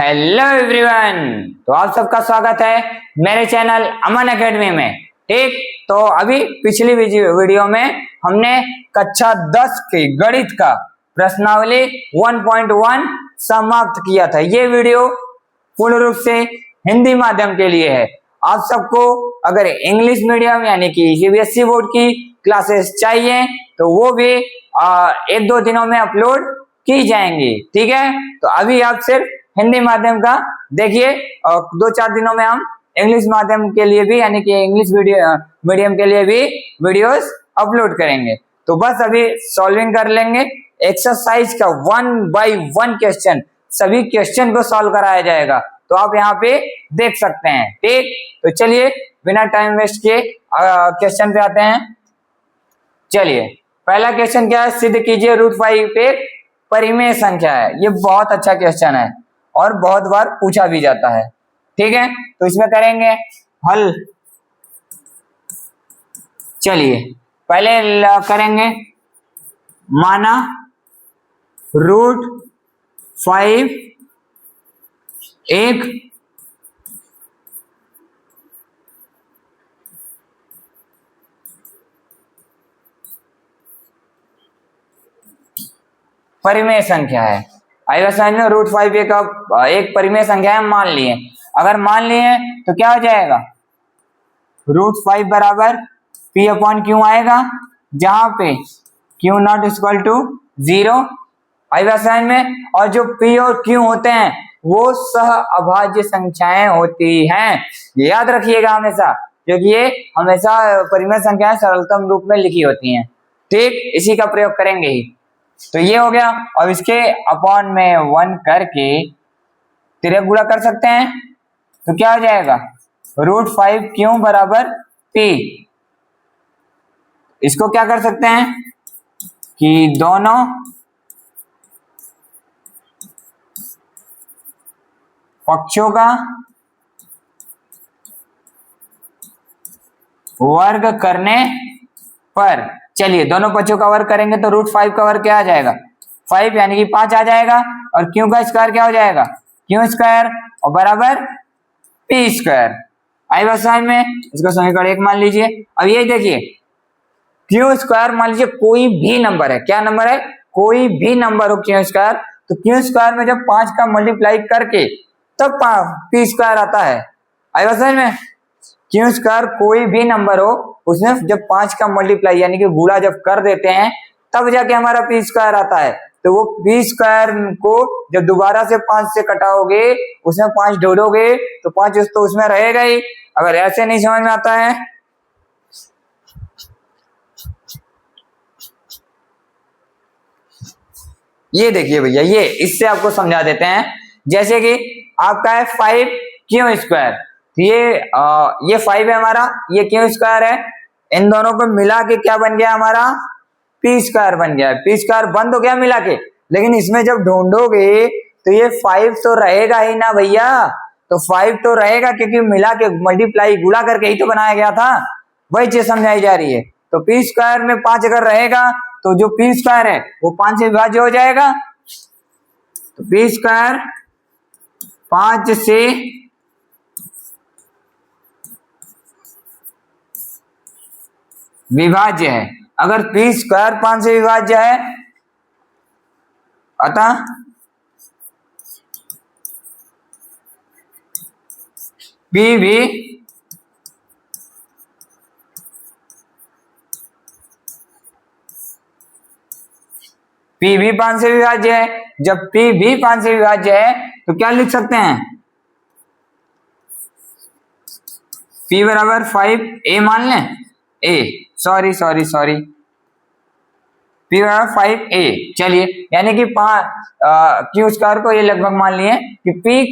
Hello everyone. तो आप सबका स्वागत है मेरे चैनल अमन एकेडमी में। ठीक, तो अभी पिछली वीडियो में हमने कक्षा 10 के गणित का प्रश्नावली 1.1 समाप्त किया था। ये वीडियो पूर्ण रूप से हिंदी माध्यम के लिए है। आप सबको अगर इंग्लिश मीडियम यानी कि सीबीएसई बोर्ड की क्लासेस चाहिए तो वो भी 1-2 दिनों में अपलोड की जाएंगी। ठीक है, तो अभी आप सिर्फ हिंदी माध्यम का देखिए और 2-4 दिनों में हम इंग्लिश माध्यम के लिए भी यानी कि इंग्लिश मीडियम के लिए भी वीडियोस अपलोड करेंगे। तो बस अभी सॉल्विंग कर लेंगे एक्सरसाइज का 1 बाय 1 क्वेश्चन, सभी क्वेश्चन को सॉल्व कराया जाएगा। तो आप यहाँ पे देख सकते हैं। ठीक, तो चलिए बिना टाइम वेस्ट किए क्वेश्चन पे आते हैं। चलिए, पहला क्वेश्चन क्या है, सिद्ध कीजिए √5 एक परिमेय संख्या है। ये बहुत अच्छा क्वेश्चन है और बहुत बार पूछा भी जाता है। ठीक है, तो इसमें करेंगे हल। चलिए पहले करेंगे, माना √5 एक परिमेय संख्या है। आई बस समझ में, √5 एक परिमेय संख्या है मान लिए। अगर मान लिए तो क्या हो जाएगा, √5 बराबर P/Q आएगा, जहां पे Q0 = 0। आई बस समझ में, और जो P और Q होते हैं वो सह अभाज्य संख्याएं होती हैं। ये याद रखिएगा हमेशा, क्योंकि ये हमेशा परिमेय संख्याएं सरलतम रूप में लिखी होती हैं। ठीक, इसी का प्रयोग करेंगे ही। तो ये हो गया, और इसके अपॉन में 1 करके तिर्यक गुणा कर सकते हैं। तो क्या हो जाएगा, √5Q बराबर P। इसको क्या कर सकते हैं कि दोनों पक्षों का वर्ग करने पर, चलिए दोनों पक्षों का वर्ग करेंगे तो √5 का वर्ग क्या आ जाएगा, 5 यानी कि 5 आ जाएगा, और Q का स्क्वायर क्या हो जाएगा, Q² और बराबर P²। आई बस समझ में, इसको समीकरण 1 मान लीजिए। अब ये देखिए, Q² मान लीजिए कोई भी नंबर है। क्या नंबर है, कोई भी नंबर हो Q², तो Q² में जब 5 का मल्टीप्लाई करके तब P² आता है। आई बस समझ में, Q² कोई भी नंबर हो, उसमें जब 5 का मल्टीप्लाई यानी कि गुणा जब कर देते हैं तब जाके हमारा P² आता है। तो वो P² को जब दोबारा से 5 से कटाओगे, उसमें 5 जोड़ोगे तो 5 तो उसमें रहेगा ही। अगर ऐसे नहीं समझ में आता है, ये देखिए भैया, ये इससे आपको समझा देते हैं। जैसे कि आपका है 5Q², ये 5 है हमारा, ये Q² है। इन दोनों को मिला के क्या बन गया हमारा, P² बन गया। P² बन तो गया मिला के, लेकिन इसमें जब ढूंढोगे तो ये 5 तो रहेगा ही ना भैया। तो 5 तो रहेगा क्योंकि मिला के मल्टीप्लाई गुणा करके ही तो बनाया गया था, वही चीज समझाई जा रही है। तो P² में 5 अगर रहेगा तो जो P² है वो 5 से विभाज्य हो जाएगा। तो P² 5 से विभाज्य है। अगर P² 5 से विभाज्य है, अतः P भी P भी 5 से विभाज्य है। जब P भी 5 से विभाज्य है तो क्या लिख सकते हैं, P बराबर 5A मान लें, सॉरी P बराबर 5A। चलिए, यानी कि Q² को ये लगभग मान लिए कि P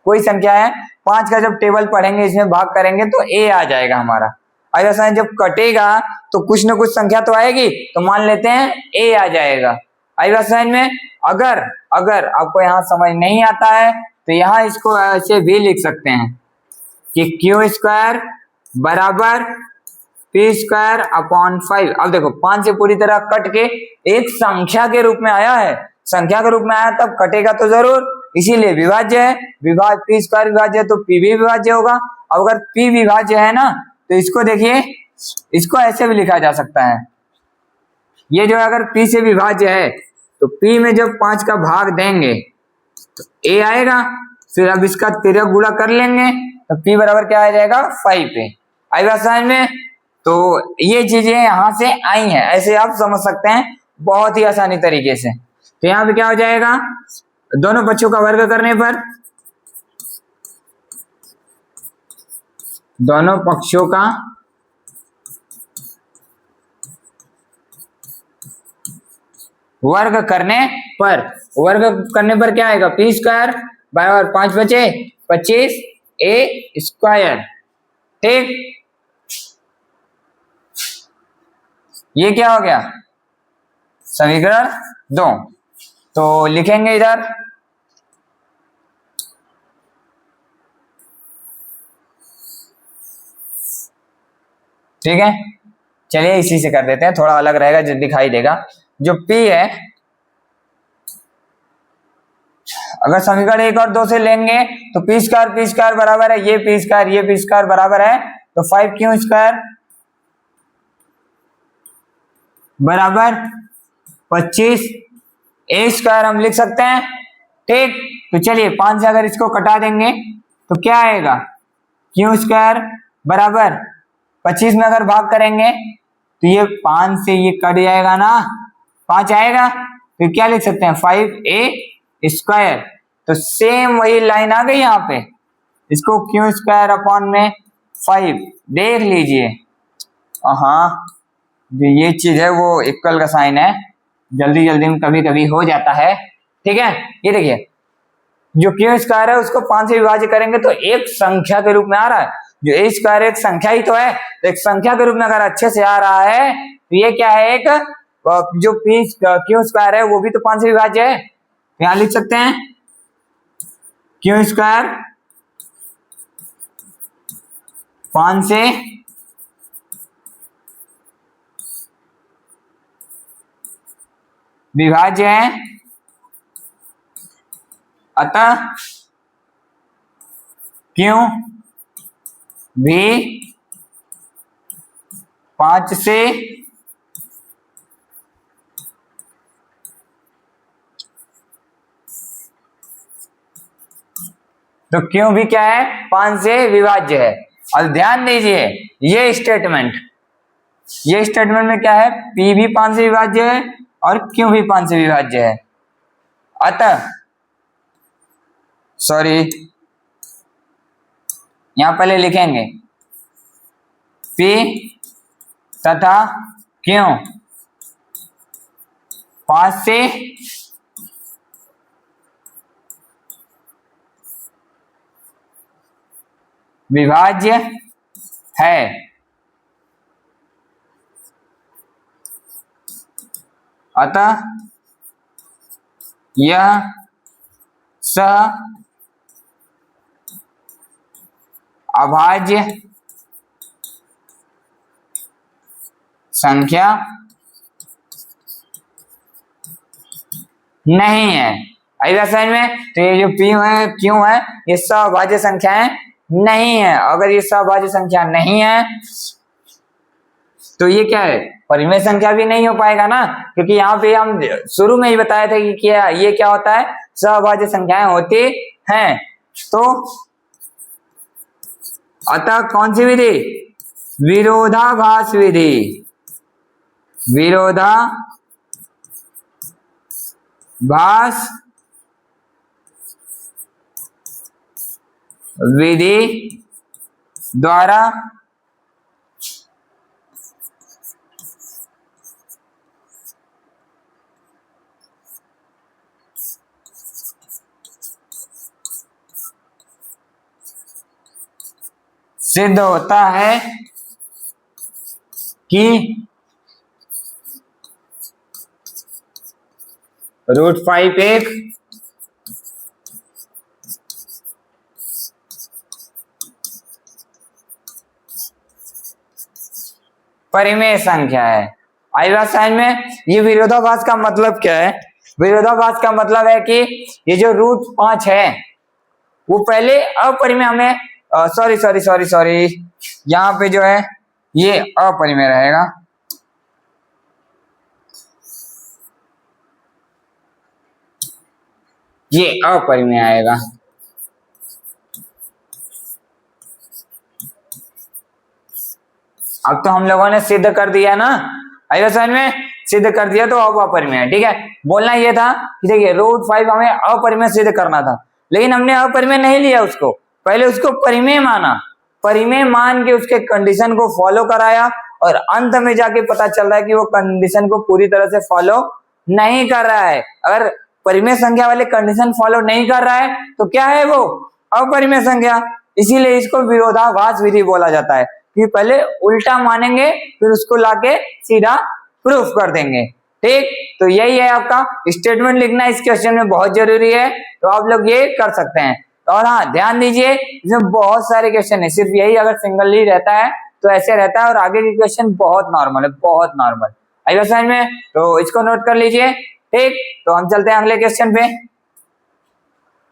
कोई संख्या है, 5 का जब टेबल पढ़ेंगे इसमें भाग करेंगे तो A आ जाएगा हमारा। ऐसा जब कटेगा तो कुछ न कुछ संख्या तो आएगी, तो मान लेते हैं A आ जाएगा। आई बात समझ में। अगर आपको यहाँ समझ नहीं आता है तो यहाँ इसको ऐसे भी लिख सकते हैं कि Q² बराबर P²/5। अब देखो 5 से पूरी तरह कट के एक संख्या के रूप में आया है, संख्या के रूप में आया तब कटेगा तो जरूर, इसीलिए विभाज्य है, पी स्क्वायर विभाज्य है तो पी भी विभाज्य होगा। अब अगर पी विभाज्य है ना तो इसको देखिए, इसको ऐसे भी लिखा जा सकता है, ये जो अगर पी से विभाज्य है तो पी में जब 5 का भाग देंगे तो ए आएगा, फिर अब इसका तिर्यक गुणा कर लेंगे तो पी बराबर क्या आ जाएगा 5a। आई बात समझ में? तो ये चीजें यहां से आई हैं, ऐसे आप समझ सकते हैं बहुत ही आसानी तरीके से। तो यहाँ पे क्या हो जाएगा, दोनों पक्षों का वर्ग करने पर, दोनों पक्षों का वर्ग करने पर क्या आएगा, पी स्क्वायर बराबर 5 बचे 25 ए स्क्वायर। ठीक, ये क्या हो गया समीकरण 2। तो लिखेंगे इधर ठीक है, चलिए इसी से कर देते हैं, थोड़ा अलग रहेगा जो दिखाई देगा। जो P है, अगर समीकरण 1 और 2 से लेंगे तो पी स्क्वायर बराबर है ये पी स्क्वायर बराबर है तो 5q स्क्वायर बराबर 25 ए स्क्वायर हम लिख सकते हैं। ठीक, तो चलिए 5 से अगर इसको कटा देंगे तो क्या आएगा, क्यू स्क्वायर बराबर 25 में अगर भाग करेंगे तो ये 5 से ये कट जाएगा ना, 5 आएगा, फिर क्या लिख सकते हैं 5a स्क्वायर। तो सेम वही लाइन आ गई यहाँ पे, इसको क्यू स्क्वायर अपॉन में 5 देख लीजिए। हाँ, जो ये चीज है वो इक्वल का साइन है, जल्दी में कभी कभी हो जाता है। ठीक है, ये देखिए जो क्यू स्क्वायर है उसको 5 से विभाजित करेंगे तो एक संख्या के रूप में आ रहा है, जो ए स्क्वायर एक संख्या ही तो है, तो एक संख्या के रूप में अगर अच्छे से आ रहा है तो ये क्या है, एक जो पी क्यू स्क्वायर है वो भी तो 5 से विभाज्य है। यहां लिख सकते हैं क्यू स्क्वायर 5 से विभाज्य है, अतः क्यू भी 5 से तो क्यों भी क्या है 5 से विभाज्य है। और ध्यान दीजिए ये स्टेटमेंट में क्या है, P भी 5 से विभाज्य है और Q भी 5 से विभाज्य है। अतः सॉरी, यहां पहले लिखेंगे P तथा Q 5 से विभाज्य है। अतः यह सह अभाज्य संख्या नहीं है। आई बात समझ में? तो ये जो P है क्यों है, ये सहअभाज्य संख्याएं नहीं है। अगर ये सहअभाज्य संख्या नहीं है तो ये क्या है, परिमेय संख्या भी नहीं हो पाएगा ना, क्योंकि यहाँ पे हम शुरू में ही बताए थे कि क्या ये क्या होता है, सहअभाज्य संख्याएं होती हैं। तो अतः कौन सी विधि, विरोधाभास विधि, विरोधाभास विधि द्वारा सिद्ध होता है कि √5 एक परिमेय संख्या है। आई बात समझ में? ये विरोधाभास का मतलब क्या है विरोधाभास का मतलब है कि ये जो रूट 5 है वो पहले अपरिमेय हमें सॉरी यहाँ पे जो है ये अपरिमेय रहेगा, ये अपरिमेय आएगा। अब तो हम लोगों ने सिद्ध कर दिया ना, आइए समझ में, सिद्ध कर दिया तो अब अपरिमेय है। ठीक है, बोलना ये था कि देखिए रूट 5 हमें अपरिमेय सिद्ध करना था, लेकिन हमने अपरिमेय नहीं लिया उसको, पहले उसको परिमेय माना, परिमेय मान के उसके कंडीशन को फॉलो कराया और अंत में जाके पता चल रहा है कि वो कंडीशन को पूरी तरह से फॉलो नहीं कर रहा है। अगर परिमेय संख्या वाले कंडीशन फॉलो नहीं कर रहा है तो क्या है वो अपरिमेय संख्या, इसीलिए इसको विरोधाभास विधि बोला जाता है कि पहले उल्टा मानेंगे फिर उसको लाके सीधा प्रूफ कर देंगे। ठीक, तो यही है आपका स्टेटमेंट लिखना इस क्वेश्चन में बहुत जरूरी है, तो आप लोग ये कर सकते हैं। और हाँ ध्यान दीजिए इसमें बहुत सारे क्वेश्चन है, सिर्फ यही अगर सिंगल रहता है तो ऐसे रहता है, और आगे के क्वेश्चन बहुत नॉर्मल है, बहुत नॉर्मल। आइए समझ में, तो इसको नोट कर लीजिए। ठीक, तो हम चलते हैं अगले क्वेश्चन पे।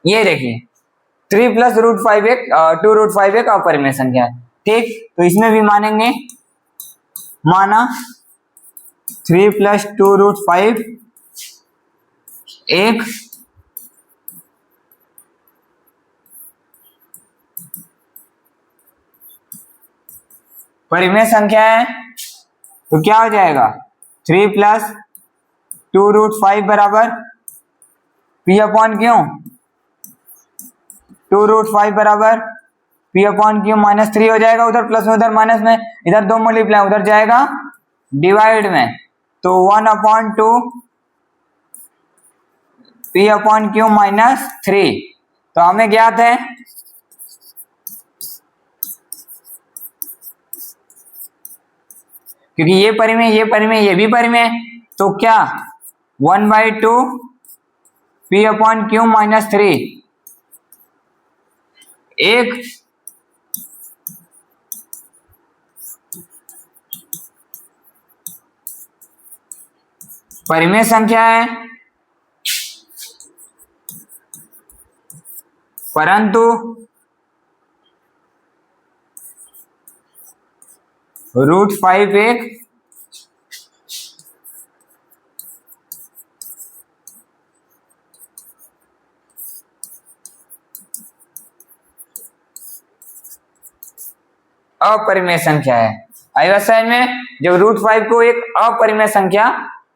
ये देखिए 3 प्लस रूट 5 एक 2 रूट 5 एक अपरिमेय संख्या है। ठीक, तो इसमें भी मानेंगे, माना 3 प्लस 2 रूट 5 एक परिमेय संख्या है, तो क्या हो जाएगा 3 प्लस 2 रूट 5 बराबर पी अपॉन क्यू, 2 रूट 5 बराबर पी अपॉन क्यू माइनस 3 हो जाएगा, उधर प्लस में उधर माइनस में, इधर 2 मल्टीप्लाई उधर जाएगा डिवाइड में, तो 1 upon 2 P upon Q minus 3। तो हमें ज्ञात है क्योंकि ये परिमेय ये भी परिमेय, तो क्या 1/2 पी अपॉन क्यू माइनस 3 एक परिमेय संख्या है, परंतु रूट 5 एक अपरिमेय संख्या है। आइए समझ में, जब रूट 5 को एक अपरिमेय संख्या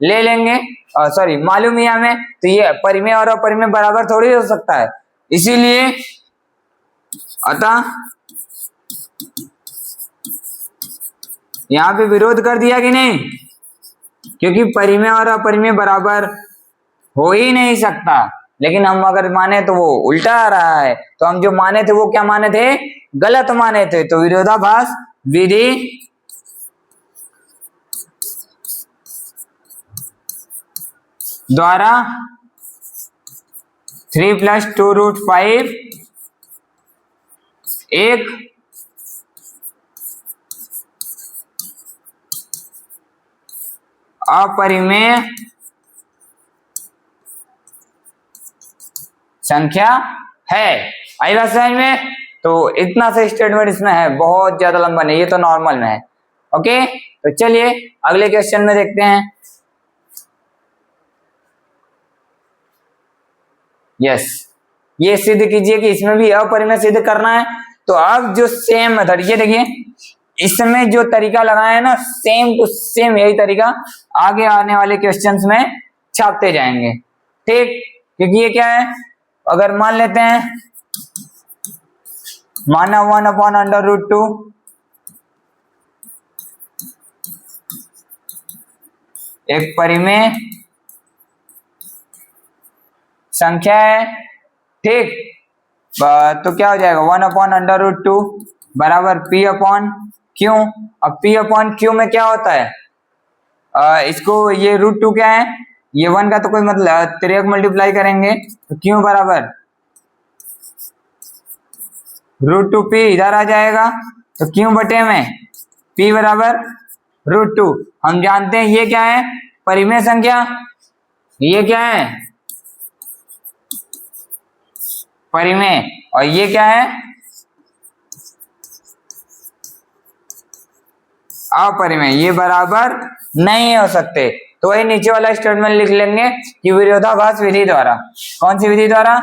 ले लेंगे, सॉरी मालूम ही हमें, तो ये परिमेय और अपरिमेय बराबर थोड़ी हो सकता है, इसीलिए अतः यहां पे विरोध कर दिया कि नहीं, क्योंकि परिमेय और अपरिमेय बराबर हो ही नहीं सकता। लेकिन हम अगर माने तो वो उल्टा आ रहा है, तो हम जो माने थे वो क्या माने थे, गलत माने थे। तो विरोधाभास विधि द्वारा 3 प्लस 2 रूट 5 एक अपरिमेय संख्या है। आई बात समझ में, तो इतना से स्टेटमेंट इसमें है, बहुत ज्यादा लंबा नहीं, ये तो नॉर्मल में है। ओके, तो चलिए अगले क्वेश्चन में देखते हैं। यस, ये सिद्ध कीजिए कि इसमें भी अपरिमेय सिद्ध करना है। तो अब जो सेम मेथड, ये देखिए इसमें जो तरीका लगाया है ना, सेम टू सेम यही तरीका आगे आने वाले क्वेश्चंस में छापते जाएंगे। ठीक, क्योंकि ये क्या है, अगर मान लेते हैं माना 1 अपॉन अंडर रूट 2 एक परिमेय संख्या है। ठीक, तो क्या हो जाएगा 1 अपॉन अंडर रूट 2 बराबर पी अपॉन क्यू। अब पी अपॉन क्यू में क्या होता है, इसको ये रूट 2 क्या है, ये 1 का तो कोई मतलब 3 मल्टीप्लाई करेंगे तो क्यू बराबर रूट 2 पी, इधर आ जाएगा तो क्यू बटे में पी बराबर रूट 2। हम जानते हैं ये क्या है, परिमेय संख्या, ये क्या है? परिमेय। और ये क्या है? अपरिमेय। ये बराबर नहीं हो सकते। तो वही नीचे वाला स्टेटमेंट लिख लेंगे कि विरोधाभास विधि द्वारा। कौन सी विधि द्वारा?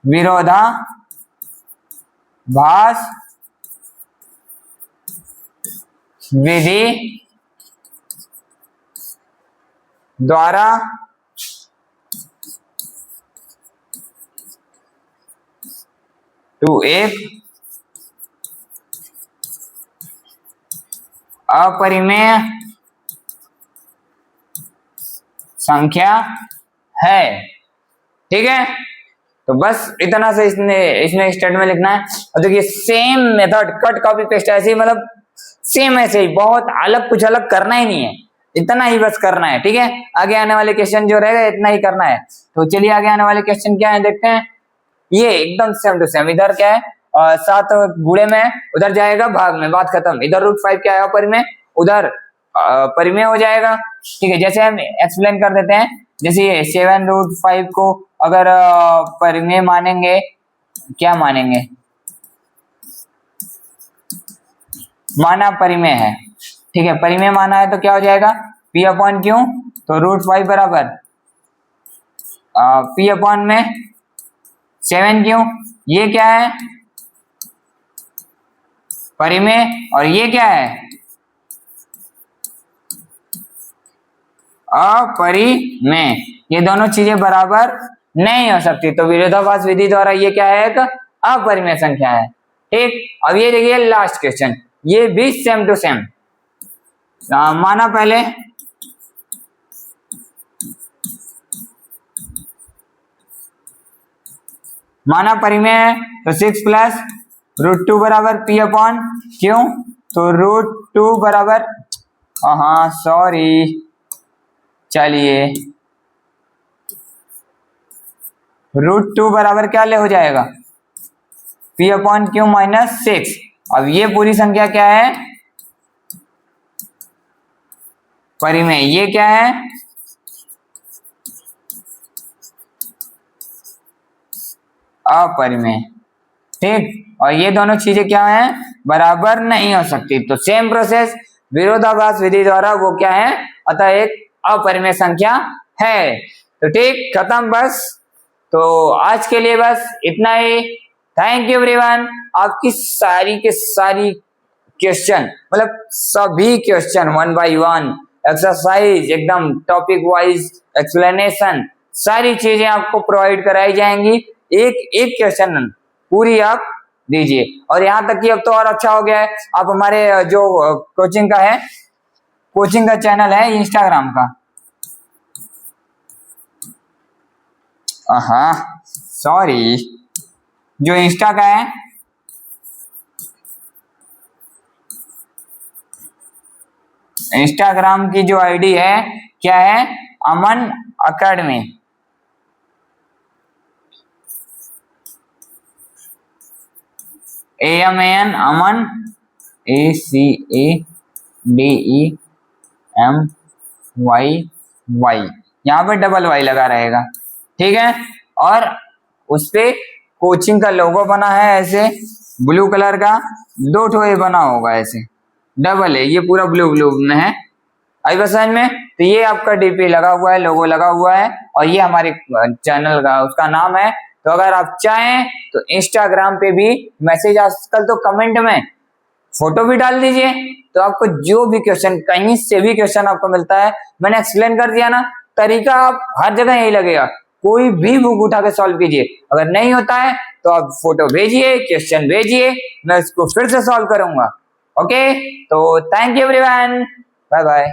विरोधाभास विधि द्वारा टू एक अपरिमेय संख्या है। ठीक है, तो बस इतना से इसमें स्टेटमेंट लिखना है। और देखिए same method, cut copy paste, ऐसे ही मतलब सेम ऐसे ही, बहुत अलग, कुछ अलग करना ही नहीं है, इतना ही बस करना है। ठीक है, आगे आने वाले क्वेश्चन जो रहेगा इतना ही करना है। तो चलिए आगे आने वाले क्वेश्चन क्या है देखते हैं। ये एकदम सेम टू सेम। इधर क्या है? 7 गुणे में, उधर जाएगा भाग में, बात खत्म। इधर √5 क्या है? परिमेय, उधर परिमेय हो जाएगा। ठीक है, जैसे हम एक्सप्लेन कर देते हैं। जैसे ये 7√5 को अगर परिमेय मानेंगे, क्या मानेंगे? माना परिमेय है। ठीक है, परिमेय माना है तो क्या हो जाएगा? P/Q। तो √5 बराबर P/ में 7Q। ये क्या है? परिमेय। और ये क्या है? अपरिमेय। ये दोनों चीजें बराबर नहीं हो सकती, तो विरोधाभास विधि द्वारा ये क्या है? एक अपरिमेय संख्या है। ठीक, अब ये देखिए लास्ट क्वेश्चन, ये भी सेम टू सेम। माना पहले माना परिमेय है, तो 6 प्लस √2 बराबर P/Q। तो √2 बराबर, हाँ सॉरी, चलिए √2 बराबर क्या ले हो जाएगा? P/Q minus 6। अब ये पूरी संख्या क्या है? परिमेय। ये क्या है? अपरिमेय। ठीक, और ये दोनों चीजें क्या है? बराबर नहीं हो सकती। तो सेम प्रोसेस, विरोधाभास विधि द्वारा वो क्या है? अतः एक अपरिमेय संख्या है। तो ठीक, खत्म बस। तो आज के लिए बस इतना ही। Thank you everyone. आपकी सारी के सारी क्वेश्चन, मतलब सभी क्वेश्चन 1 बाय 1, एक्सरसाइज एकदम टॉपिक वाइज एक्सप्लेनेशन, सारी चीजें आपको प्रोवाइड कराई जाएंगी। एक एक क्वेश्चन पूरी आप दीजिए। और यहाँ तक कि अब तो और अच्छा हो गया है, आप हमारे जो कोचिंग का है, कोचिंग का चैनल है इंस्टाग्राम का, हाँ सॉरी, जो इंस्टा का है, इंस्टाग्राम की जो आईडी है क्या है? अमन अकेडमी। AMAN अमन, ACADEMYY, यहाँ पे डबल वाई लगा रहेगा। ठीक है, और उस पे कोचिंग का लोगो बना है ऐसे ब्लू कलर का, 2 ठो बना होगा ऐसे, डबल है, ये पूरा ब्लू ब्लू में है। आई बस समझ में? तो ये आपका डीपी लगा हुआ है, लोगो लगा हुआ है, और ये हमारे चैनल का उसका नाम है। तो अगर आप चाहें तो इंस्टाग्राम पे भी मैसेज, आजकल तो कमेंट में फोटो भी डाल दीजिए, तो आपको जो भी क्वेश्चन, कहीं से भी क्वेश्चन आपको मिलता है, मैंने एक्सप्लेन कर दिया ना, तरीका आप हर जगह यही लगेगा। कोई भी बुक उठा के सॉल्व कीजिए, अगर नहीं होता है तो आप फोटो भेजिए, क्वेश्चन भेजिए, मैं इसको फिर से सॉल्व करूंगा। ओके, तो thank you everyone, bye bye.